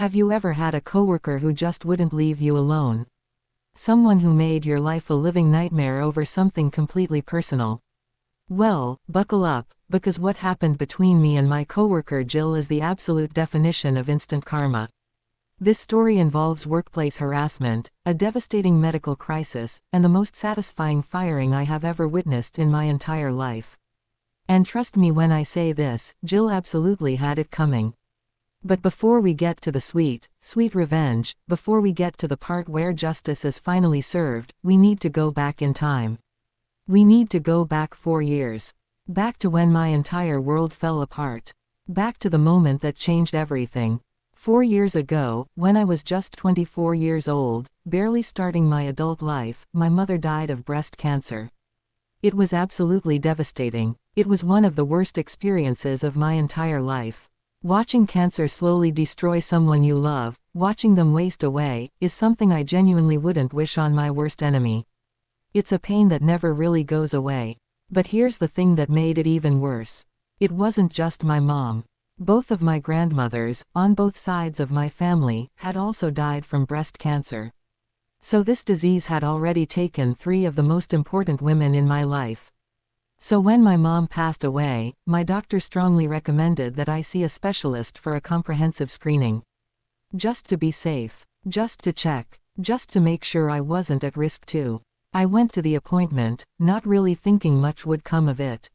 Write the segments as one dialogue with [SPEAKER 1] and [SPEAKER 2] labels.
[SPEAKER 1] Have you ever had a coworker who just wouldn't leave you alone? Someone who made your life a living nightmare over something completely personal. Well, buckle up, because what happened between me and my coworker Jill is the absolute definition of instant karma. This story involves workplace harassment, a devastating medical crisis, and the most satisfying firing I have ever witnessed in my entire life. And trust me when I say this, Jill absolutely had it coming. But before we get to the sweet revenge, before we get to the part where justice is finally served, we need to go back in time. We need to go back 4 years. Back to when my entire world fell apart. Back to the moment that changed everything. 4 years ago, when I was just 24 years old, barely starting my adult life, my mother died of breast cancer. It was absolutely devastating. It was one of the worst experiences of my entire life. Watching cancer slowly destroy someone you love, watching them waste away, is something I genuinely wouldn't wish on my worst enemy. It's a pain that never really goes away. But here's the thing that made it even worse. It wasn't just my mom. Both of my grandmothers, on both sides of my family, had also died from breast cancer. So this disease had already taken 3 of the most important women in my life. So when my mom passed away, my doctor strongly recommended that I see a specialist for a comprehensive screening. Just to be safe. Just to check. Just to make sure I wasn't at risk too. I went to the appointment, not really thinking much would come of it.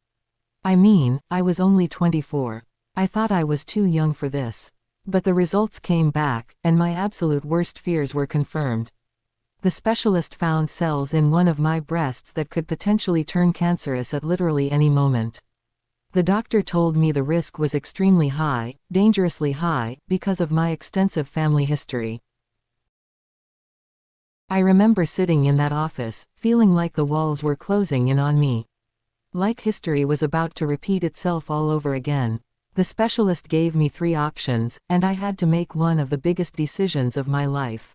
[SPEAKER 1] I mean, I was only 24. I thought I was too young for this. But the results came back, and my absolute worst fears were confirmed. The specialist found cells in one of my breasts that could potentially turn cancerous at literally any moment. The doctor told me the risk was extremely high, dangerously high, because of my extensive family history. I remember sitting in that office, feeling like the walls were closing in on me. Like history was about to repeat itself all over again. The specialist gave me 3 options, and I had to make one of the biggest decisions of my life.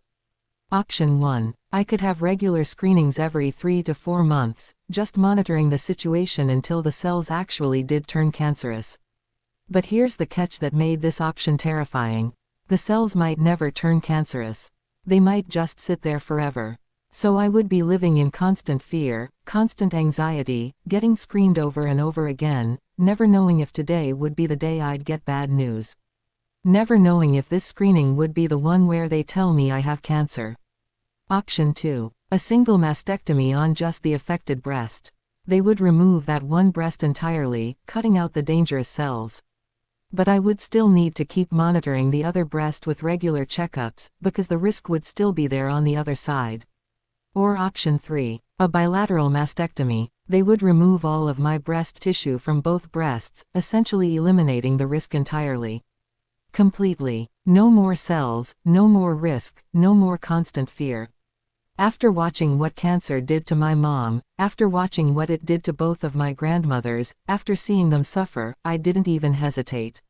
[SPEAKER 1] Option 1. I could have regular screenings every 3 to 4 months, just monitoring the situation until the cells actually did turn cancerous. But here's the catch that made this option terrifying. The cells might never turn cancerous. They might just sit there forever. So I would be living in constant fear, constant anxiety, getting screened over and over again, never knowing if today would be the day I'd get bad news. Never knowing if this screening would be the one where they tell me I have cancer. Option 2. A single mastectomy on just the affected breast. They would remove that one breast entirely, cutting out the dangerous cells. But I would still need to keep monitoring the other breast with regular checkups, because the risk would still be there on the other side. Or option 3. A bilateral mastectomy. They would remove all of my breast tissue from both breasts, essentially eliminating the risk entirely. Completely. No more cells, no more risk, no more constant fear. After watching what cancer did to my mom, after watching what it did to both of my grandmothers, after seeing them suffer, I didn't even hesitate.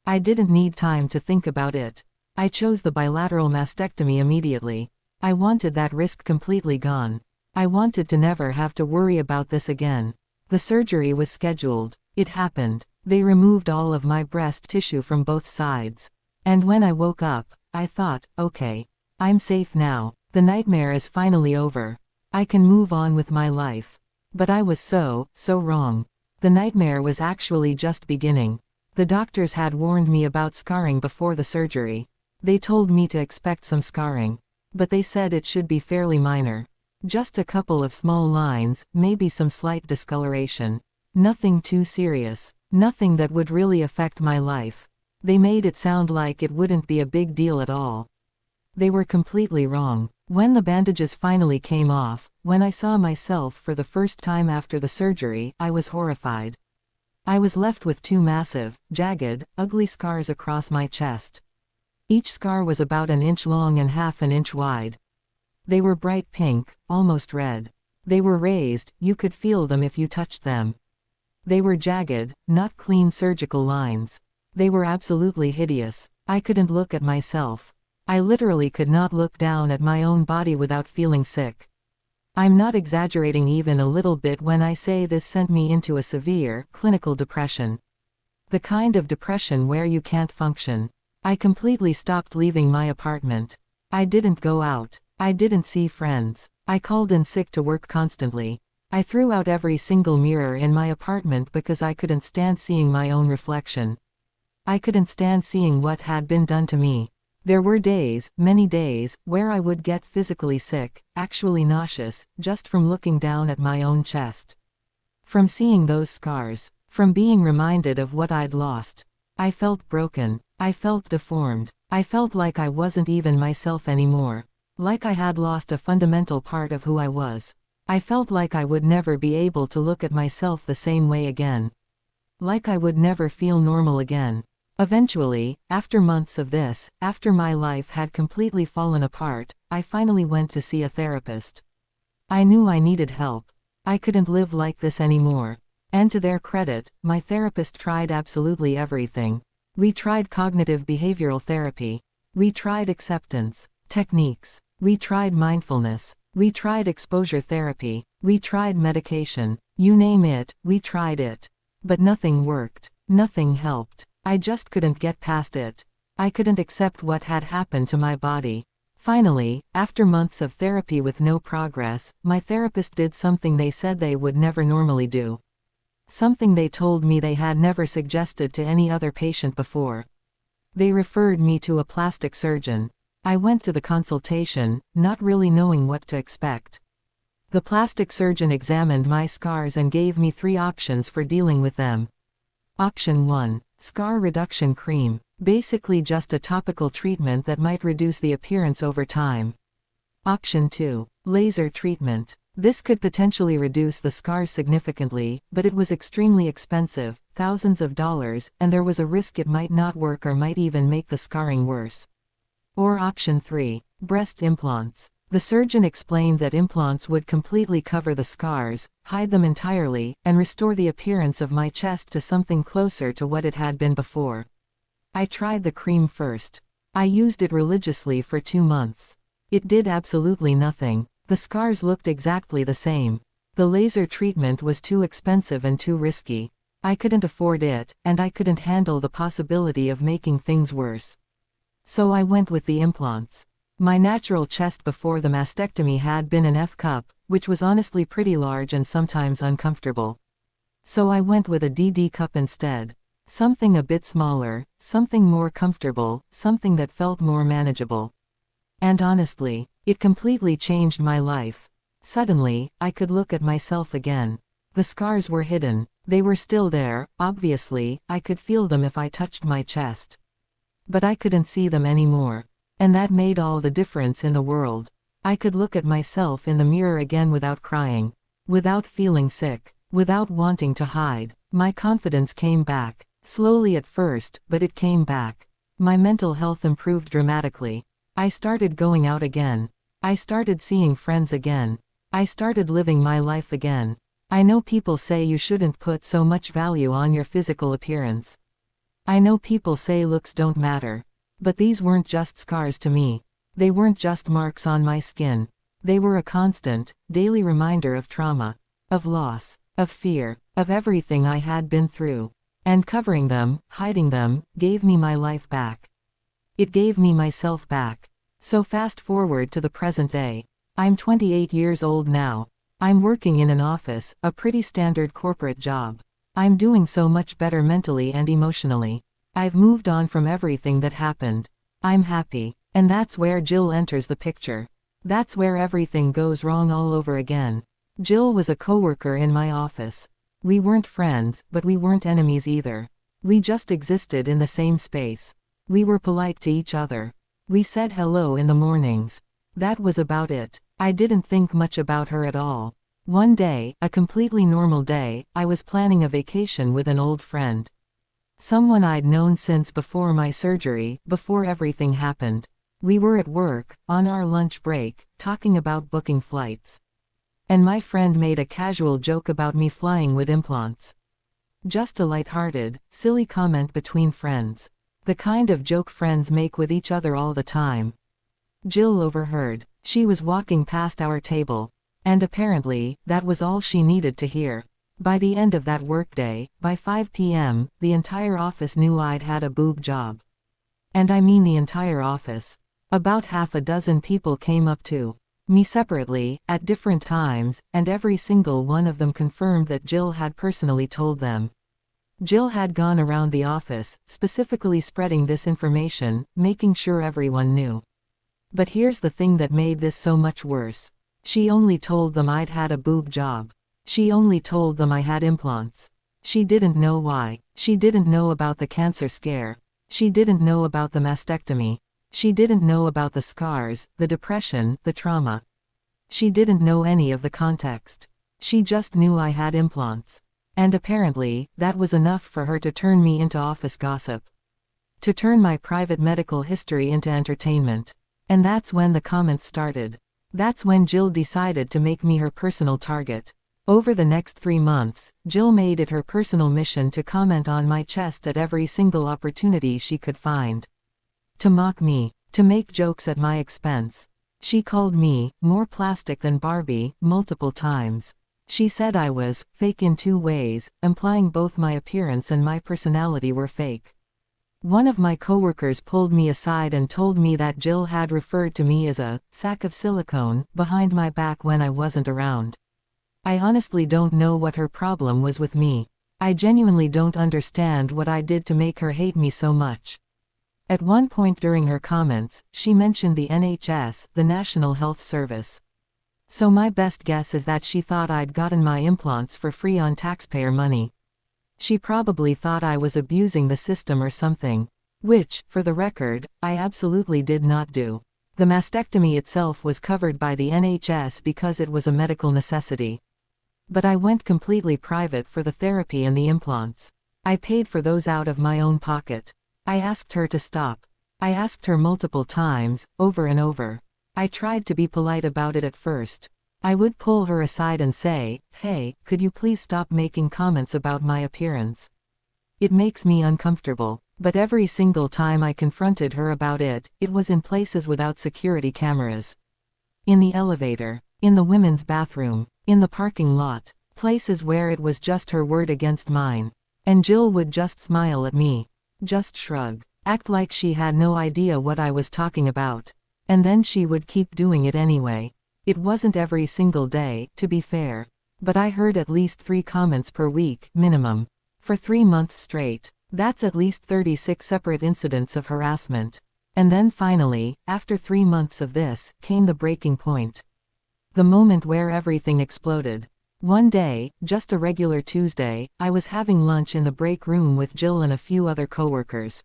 [SPEAKER 1] I didn't need time to think about it. I chose the bilateral mastectomy immediately. I wanted that risk completely gone. I wanted to never have to worry about this again. The surgery was scheduled. It happened. They removed all of my breast tissue from both sides. And when I woke up, I thought, okay. I'm safe now. The nightmare is finally over. I can move on with my life. But I was so wrong. The nightmare was actually just beginning. The doctors had warned me about scarring before the surgery. They told me to expect some scarring. But they said it should be fairly minor. Just a couple of small lines, maybe some slight discoloration. Nothing too serious. Nothing that would really affect my life. They made it sound like it wouldn't be a big deal at all. They were completely wrong. When the bandages finally came off, when I saw myself for the first time after the surgery, I was horrified. I was left with 2 massive, jagged, ugly scars across my chest. Each scar was about 1 inch long and half an inch wide. They were bright pink, almost red. They were raised, you could feel them if you touched them. They were jagged, not clean surgical lines. They were absolutely hideous. I couldn't look at myself. I literally could not look down at my own body without feeling sick. I'm not exaggerating even a little bit when I say this sent me into a severe, clinical depression. The kind of depression where you can't function. I completely stopped leaving my apartment. I didn't go out. I didn't see friends. I called in sick to work constantly. I threw out every single mirror in my apartment because I couldn't stand seeing my own reflection. I couldn't stand seeing what had been done to me. There were days, many days, where I would get physically sick, actually nauseous, just from looking down at my own chest. From seeing those scars. From being reminded of what I'd lost. I felt broken. I felt deformed. I felt like I wasn't even myself anymore. Like I had lost a fundamental part of who I was. I felt like I would never be able to look at myself the same way again. Like I would never feel normal again. Eventually, after months of this, after my life had completely fallen apart, I finally went to see a therapist. I knew I needed help. I couldn't live like this anymore. And to their credit, my therapist tried absolutely everything. We tried cognitive behavioral therapy. We tried acceptance techniques. We tried mindfulness. We tried exposure therapy. We tried medication. You name it, we tried it. But nothing worked. Nothing helped. I just couldn't get past it. I couldn't accept what had happened to my body. Finally, after months of therapy with no progress, my therapist did something they said they would never normally do. Something they told me they had never suggested to any other patient before. They referred me to a plastic surgeon. I went to the consultation, not really knowing what to expect. The plastic surgeon examined my scars and gave me 3 options for dealing with them. Option 1. Scar reduction cream. Basically just a topical treatment that might reduce the appearance over time. Option 2. Laser treatment. This could potentially reduce the scars significantly, but it was extremely expensive, thousands of dollars, and there was a risk it might not work or might even make the scarring worse. Or option 3. Breast implants. The surgeon explained that implants would completely cover the scars, hide them entirely, and restore the appearance of my chest to something closer to what it had been before. I tried the cream first. I used it religiously for 2 months. It did absolutely nothing. The scars looked exactly the same. The laser treatment was too expensive and too risky. I couldn't afford it, and I couldn't handle the possibility of making things worse. So I went with the implants. My natural chest before the mastectomy had been an F cup, which was honestly pretty large and sometimes uncomfortable. So I went with a DD cup instead. Something a bit smaller, something more comfortable, something that felt more manageable. And honestly, it completely changed my life. Suddenly, I could look at myself again. The scars were hidden. They were still there, obviously, I could feel them if I touched my chest. But I couldn't see them anymore. And that made all the difference in the world. I could look at myself in the mirror again without crying. Without feeling sick. Without wanting to hide. My confidence came back. Slowly at first, but it came back. My mental health improved dramatically. I started going out again. I started seeing friends again. I started living my life again. I know people say you shouldn't put so much value on your physical appearance. I know people say looks don't matter. But these weren't just scars to me. They weren't just marks on my skin. They were a constant, daily reminder of trauma, of loss, of fear, of everything I had been through. And covering them, hiding them, gave me my life back. It gave me myself back. So fast forward to the present day. I'm 28 years old now. I'm working in an office, a pretty standard corporate job. I'm doing so much better mentally and emotionally. I've moved on from everything that happened. I'm happy. And that's where Jill enters the picture. That's where everything goes wrong all over again. Jill was a coworker in my office. We weren't friends, but we weren't enemies either. We just existed in the same space. We were polite to each other. We said hello in the mornings. That was about it. I didn't think much about her at all. One day, a completely normal day, I was planning a vacation with an old friend. Someone I'd known since before my surgery, before everything happened. We were at work, on our lunch break, talking about booking flights. And my friend made a casual joke about me flying with implants. Just a lighthearted, silly comment between friends. The kind of joke friends make with each other all the time. Jill overheard. She was walking past our table. And apparently, that was all she needed to hear. By the end of that workday, by 5 p.m., the entire office knew I'd had a boob job. And I mean the entire office. About half a dozen people came up to me separately, at different times, and every single one of them confirmed that Jill had personally told them. Jill had gone around the office, specifically spreading this information, making sure everyone knew. But here's the thing that made this so much worse. She only told them I'd had a boob job. She only told them I had implants. She didn't know why. She didn't know about the cancer scare. She didn't know about the mastectomy. She didn't know about the scars, the depression, the trauma. She didn't know any of the context. She just knew I had implants. And apparently, that was enough for her to turn me into office gossip. To turn my private medical history into entertainment. And that's when the comments started. That's when Jill decided to make me her personal target. Over the next 3 months, Jill made it her personal mission to comment on my chest at every single opportunity she could find. To mock me. To make jokes at my expense. She called me more plastic than Barbie multiple times. She said I was fake in 2 ways, implying both my appearance and my personality were fake. One of my coworkers pulled me aside and told me that Jill had referred to me as a sack of silicone behind my back when I wasn't around. I honestly don't know what her problem was with me. I genuinely don't understand what I did to make her hate me so much. At one point during her comments, she mentioned the NHS, the National Health Service. So my best guess is that she thought I'd gotten my implants for free on taxpayer money. She probably thought I was abusing the system or something. Which, for the record, I absolutely did not do. The mastectomy itself was covered by the NHS because it was a medical necessity. But I went completely private for the therapy and the implants. I paid for those out of my own pocket. I asked her to stop. I asked her multiple times, over and over. I tried to be polite about it at first. I would pull her aside and say, "Hey, could you please stop making comments about my appearance? It makes me uncomfortable." But every single time I confronted her about it, it was in places without security cameras. In the elevator. In the women's bathroom. In the parking lot. Places where it was just her word against mine. And Jill would just smile at me. Just shrug. Act like she had no idea what I was talking about. And then she would keep doing it anyway. It wasn't every single day, to be fair. But I heard at least 3 comments per week, minimum. For 3 months straight. That's at least 36 separate incidents of harassment. And then finally, after 3 months of this, came the breaking point. The moment where everything exploded. One day, just a regular Tuesday, I was having lunch in the break room with Jill and a few other coworkers.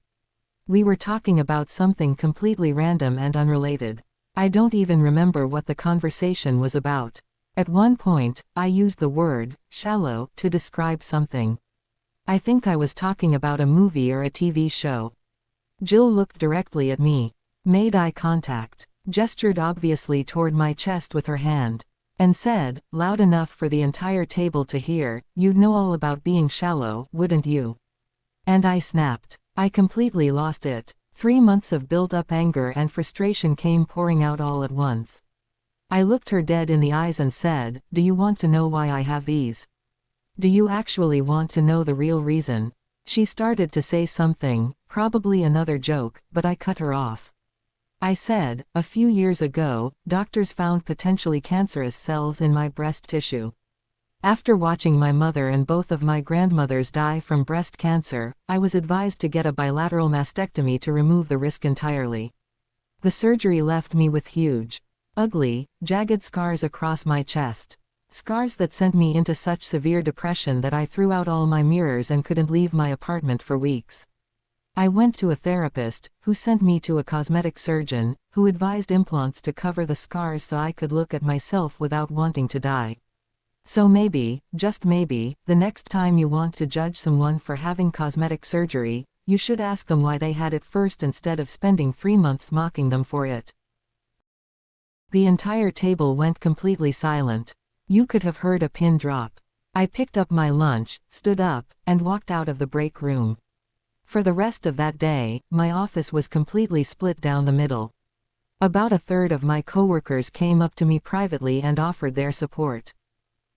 [SPEAKER 1] We were talking about something completely random and unrelated. I don't even remember what the conversation was about. At one point, I used the word shallow to describe something. I think I was talking about a movie or a TV show. Jill looked directly at me, made eye contact, gestured obviously toward my chest with her hand, and said, loud enough for the entire table to hear, "You'd know all about being shallow, wouldn't you?" And I snapped. I completely lost it. 3 months of built-up anger and frustration came pouring out all at once. I looked her dead in the eyes and said, "Do you want to know why I have these? Do you actually want to know the real reason?" She started to say something, probably another joke, but I cut her off. I said, "A few years ago, doctors found potentially cancerous cells in my breast tissue. After watching my mother and both of my grandmothers die from breast cancer, I was advised to get a bilateral mastectomy to remove the risk entirely. The surgery left me with huge, ugly, jagged scars across my chest. Scars that sent me into such severe depression that I threw out all my mirrors and couldn't leave my apartment for weeks. I went to a therapist, who sent me to a cosmetic surgeon, who advised implants to cover the scars so I could look at myself without wanting to die. So maybe, just maybe, the next time you want to judge someone for having cosmetic surgery, you should ask them why they had it first instead of spending 3 months mocking them for it." The entire table went completely silent. You could have heard a pin drop. I picked up my lunch, stood up, and walked out of the break room. For the rest of that day, my office was completely split down the middle. About a third of my coworkers came up to me privately and offered their support.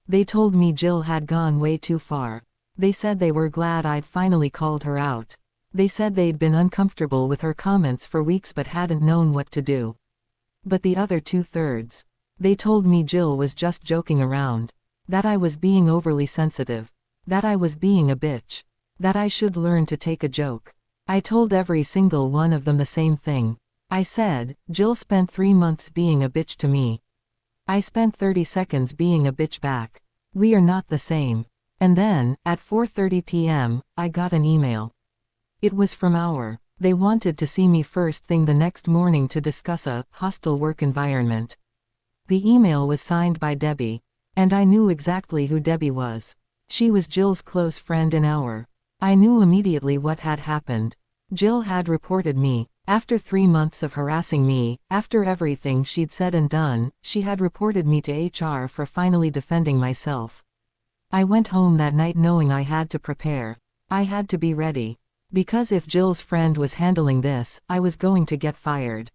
[SPEAKER 1] They told me Jill had gone way too far. They said they were glad I'd finally called her out. They said they'd been uncomfortable with her comments for weeks but hadn't known what to do. But the other 2/3. They told me Jill was just joking around. That I was being overly sensitive. That I was being a bitch. That I should learn to take a joke. I told every single one of them the same thing. I said, Jill spent 3 months being a bitch to me. I spent 30 seconds being a bitch back. We are not the same. And then, at 4:30 p.m., I got an email. It was from our. They wanted to see me first thing the next morning to discuss a hostile work environment. The email was signed by Debbie. And I knew exactly who Debbie was. She was Jill's close friend in our. I knew immediately what had happened. Jill had reported me. After 3 months of harassing me, after everything she'd said and done, she had reported me to HR for finally defending myself. I went home that night knowing I had to prepare. I had to be ready. Because if Jill's friend was handling this, I was going to get fired.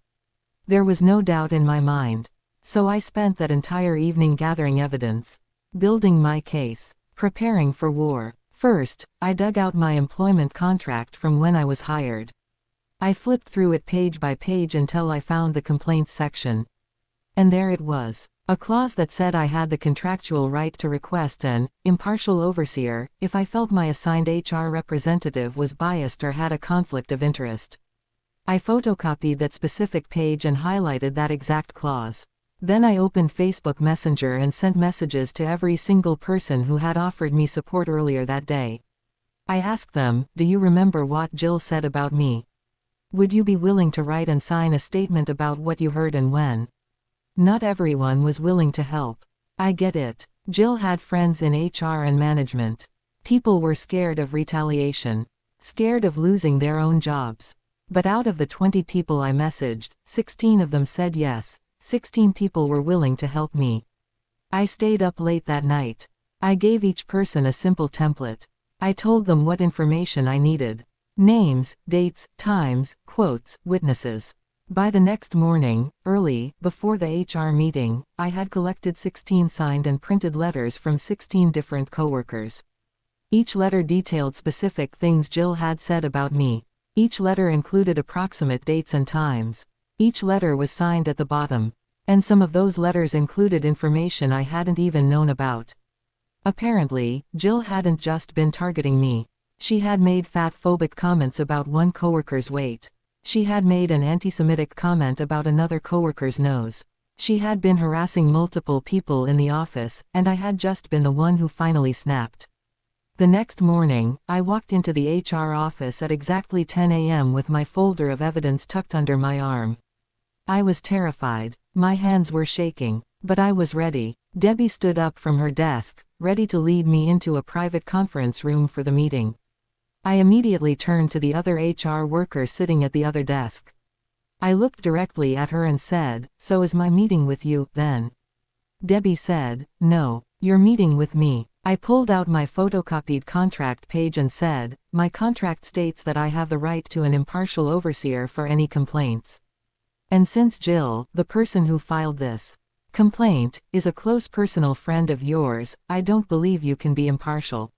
[SPEAKER 1] There was no doubt in my mind. So I spent that entire evening gathering evidence. Building my case. Preparing for war. First, I dug out my employment contract from when I was hired. I flipped through it page by page until I found the complaints section. And there it was. A clause that said I had the contractual right to request an impartial overseer if I felt my assigned HR representative was biased or had a conflict of interest. I photocopied that specific page and highlighted that exact clause. Then I opened Facebook Messenger and sent messages to every single person who had offered me support earlier that day. I asked them, do you remember what Jill said about me? Would you be willing to write and sign a statement about what you heard and when? Not everyone was willing to help. I get it. Jill had friends in HR and management. People were scared of retaliation. Scared of losing their own jobs. But out of the 20 people I messaged, 16 of them said yes. 16 people were willing to help me. I stayed up late that night. I gave each person a simple template. I told them what information I needed. Names, dates, times, quotes, witnesses. By the next morning, early, before the HR meeting, I had collected 16 signed and printed letters from 16 different coworkers. Each letter detailed specific things Jill had said about me. Each letter included approximate dates and times. Each letter was signed at the bottom. And some of those letters included information I hadn't even known about. Apparently, Jill hadn't just been targeting me. She had made fat-phobic comments about one coworker's weight. She had made an anti-Semitic comment about another coworker's nose. She had been harassing multiple people in the office, and I had just been the one who finally snapped. The next morning, I walked into the HR office at exactly 10 a.m. with my folder of evidence tucked under my arm. I was terrified. My hands were shaking. But I was ready. Debbie stood up from her desk, ready to lead me into a private conference room for the meeting. I immediately turned to the other HR worker sitting at the other desk. I looked directly at her and said, "So is my meeting with you, then?" Debbie said, "No, you're meeting with me." I pulled out my photocopied contract page and said, "My contract states that I have the right to an impartial overseer for any complaints. And since Jill, the person who filed this complaint, is a close personal friend of yours, I don't believe you can be impartial."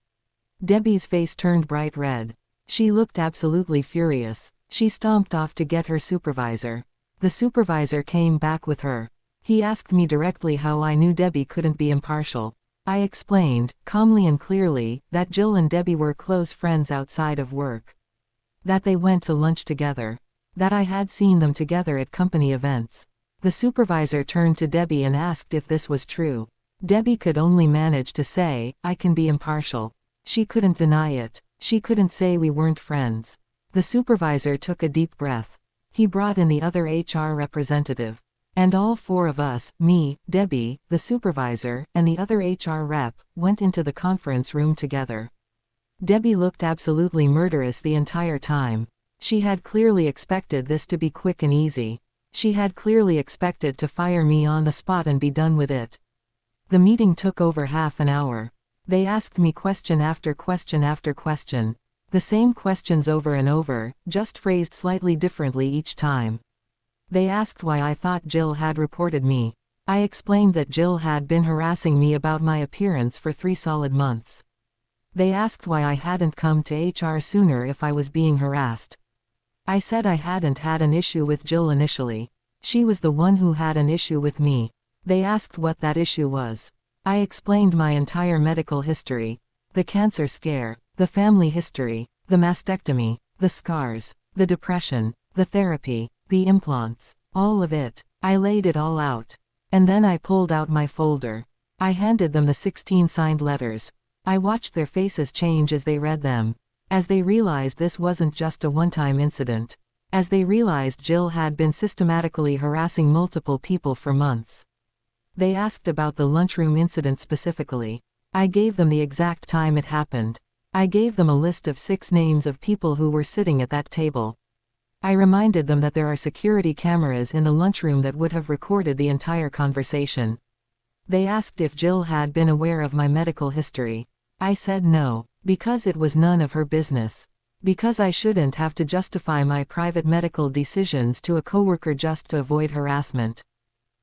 [SPEAKER 1] Debbie's face turned bright red. She looked absolutely furious. She stomped off to get her supervisor. The supervisor came back with her. He asked me directly how I knew Debbie couldn't be impartial. I explained, calmly and clearly, that Jill and Debbie were close friends outside of work. That they went to lunch together. That I had seen them together at company events. The supervisor turned to Debbie and asked if this was true. Debbie could only manage to say, "I can be impartial." She couldn't deny it. She couldn't say we weren't friends. The supervisor took a deep breath. He brought in the other HR representative. And all four of us, me, Debbie, the supervisor, and the other HR rep, went into the conference room together. Debbie looked absolutely murderous the entire time. She had clearly expected this to be quick and easy. She had clearly expected to fire me on the spot and be done with it. The meeting took over half an hour. They asked me question after question after question. The same questions over and over, just phrased slightly differently each time. They asked why I thought Jill had reported me. I explained that Jill had been harassing me about my appearance for 3 solid months. They asked why I hadn't come to HR sooner if I was being harassed. I said I hadn't had an issue with Jill initially. She was the one who had an issue with me. They asked what that issue was. I explained my entire medical history. The cancer scare, the family history, the mastectomy, the scars, the depression, the therapy, the implants, all of it. I laid it all out. And then I pulled out my folder. I handed them the 16 signed letters. I watched their faces change as they read them. As they realized this wasn't just a one-time incident. As they realized Jill had been systematically harassing multiple people for months. They asked about the lunchroom incident specifically. I gave them the exact time it happened. I gave them a list of 6 names of people who were sitting at that table. I reminded them that there are security cameras in the lunchroom that would have recorded the entire conversation. They asked if Jill had been aware of my medical history. I said no, because it was none of her business. Because I shouldn't have to justify my private medical decisions to a coworker just to avoid harassment.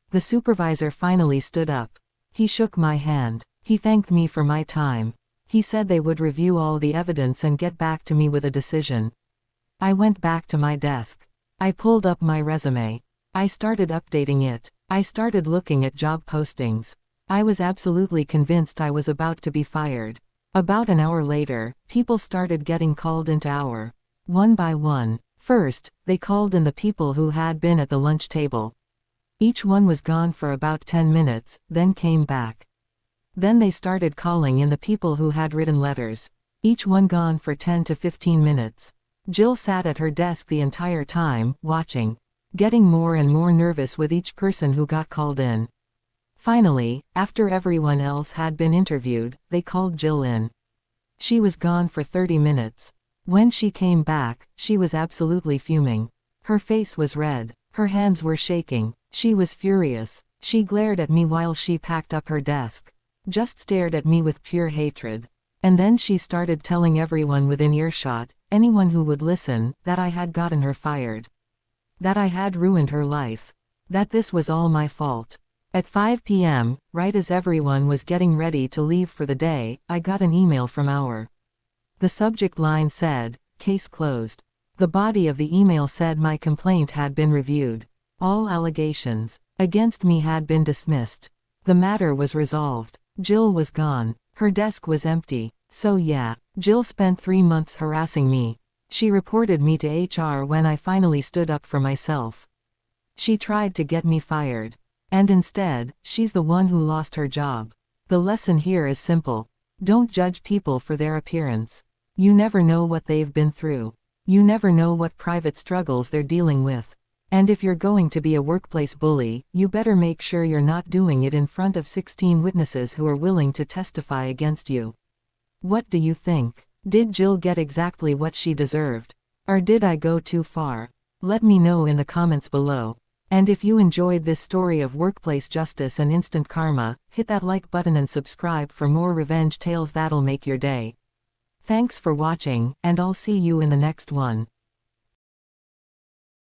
[SPEAKER 1] The supervisor finally stood up. He shook my hand. He thanked me for my time. He said they would review all the evidence and get back to me with a decision. I went back to my desk. I pulled up my resume. I started updating it. I started looking at job postings. I was absolutely convinced I was about to be fired. About an hour later, people started getting called into our. One by one. First, they called in the people who had been at the lunch table. Each one was gone for about 10 minutes, then came back. Then they started calling in the people who had written letters. Each one gone for 10 to 15 minutes. Jill sat at her desk the entire time, watching. Getting more and more nervous with each person who got called in. Finally, after everyone else had been interviewed, they called Jill in. She was gone for 30 minutes. When she came back, she was absolutely fuming. Her face was red. Her hands were shaking. She was furious. She glared at me while she packed up her desk. Just stared at me with pure hatred. And then she started telling everyone within earshot, anyone who would listen, that I had gotten her fired. That I had ruined her life. That this was all my fault. At 5 p.m., right as everyone was getting ready to leave for the day, I got an email from our. The subject line said, "Case closed." The body of the email said my complaint had been reviewed. All allegations against me had been dismissed. The matter was resolved. Jill was gone. Her desk was empty. So yeah, Jill spent 3 months harassing me. She reported me to HR when I finally stood up for myself. She tried to get me fired. And instead, she's the one who lost her job. The lesson here is simple. Don't judge people for their appearance. You never know what they've been through. You never know what private struggles they're dealing with. And if you're going to be a workplace bully, you better make sure you're not doing it in front of 16 witnesses who are willing to testify against you. What do you think? Did Jill get exactly what she deserved? Or did I go too far? Let me know in the comments below. And if you enjoyed this story of workplace justice and instant karma, hit that like button and subscribe for more revenge tales that'll make your day. Thanks for watching, and I'll see you in the next one.